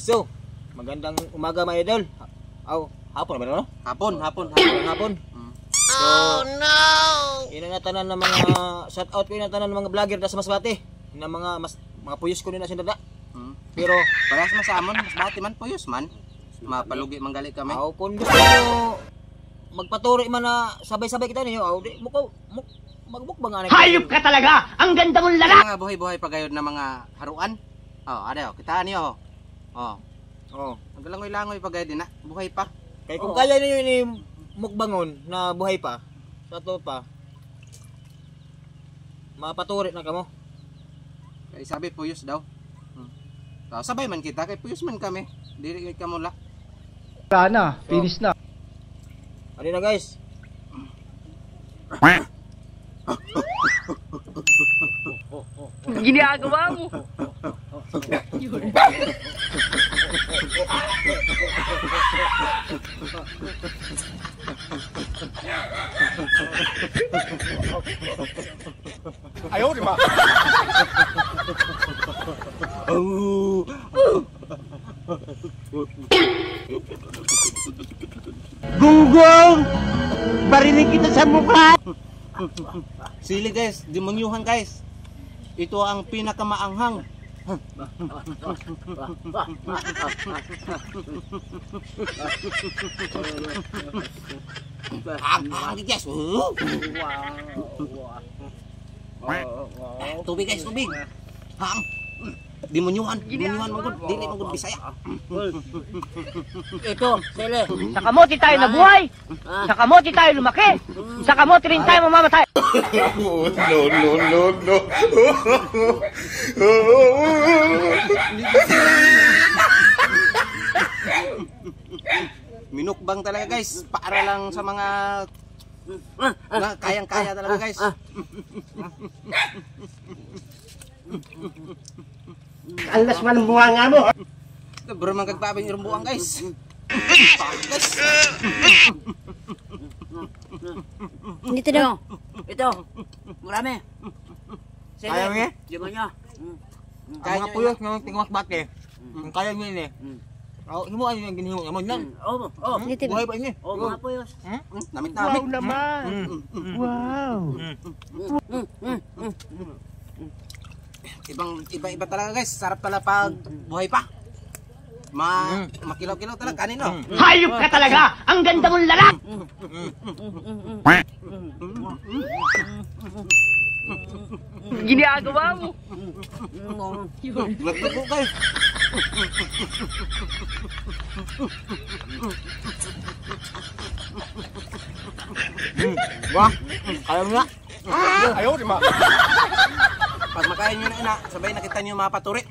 So, magandang umaga mga idol. Hapon ba no? Hapon. Oh no! Inanatanan ng mga shout out ko inanatanan ng mga vlogger da sa Masbate. Na mga puyos ko nila sinada. Pero parehas man sa amon, Masbate man puyos man. Mapalugi manggali kami. Kung gusto niyo magpaturi man na sabay-sabay kita niyo, di magbukbang anay. Hayop ka talaga! Ang ganda mong lalaki! Mga buhay-buhay pagayod na mga haruan. Kita niyo. Ang langoy-langoy pagayod din na, buhay pa. Kaya kung kaya niyo ni mukbangon na buhay pa, sa to pa, mapaturi na kamo. Kaya sabi puyos daw. Sabay man kita, kay puyos man kami. Dili kay kamo la. Wala na, finish na. Ano na guys? Ginagawa mo. Ayaw, di ba? Gunggong! Barinig kita sa mukha! Sili guys, demonyuhan guys. Ito ang pinakamaanghang. Ang guys. Tubig guys, tubig. Demonyuhan magud, dili magud Bisaya. Ito, Sele. Sa kamote tayo nabuhay! Sa kamote tayo lumaki! Sa kamote rin tayo mamamatay! No. Minukbang talaga guys, para lang sa mga kayang-kaya talaga guys. Alas man ang bunga nga mo! Bro man kagpabing irumbuang guys. Dito daw. Ito. Marami. Kaya mo Demonyo. Kaya mga puyos ng tingmakbate. Kung kaya mo yun himuan yung ginihimo mo nan. Dito. Buhay pa ini. Mga puyos. Namit. Wow naman! Wow! Iba talaga guys, sarap pala pag buhay pa. Makilaw-kilaw talaga kanino. Hayop ka talaga! Ang ganda mong lalaki! Ginagawa mo! Nagtuko guys. Wah, kaya mo na. Ayaw, di ba? Pag makain nyo na ina, sabay nakita nyo mapaturi.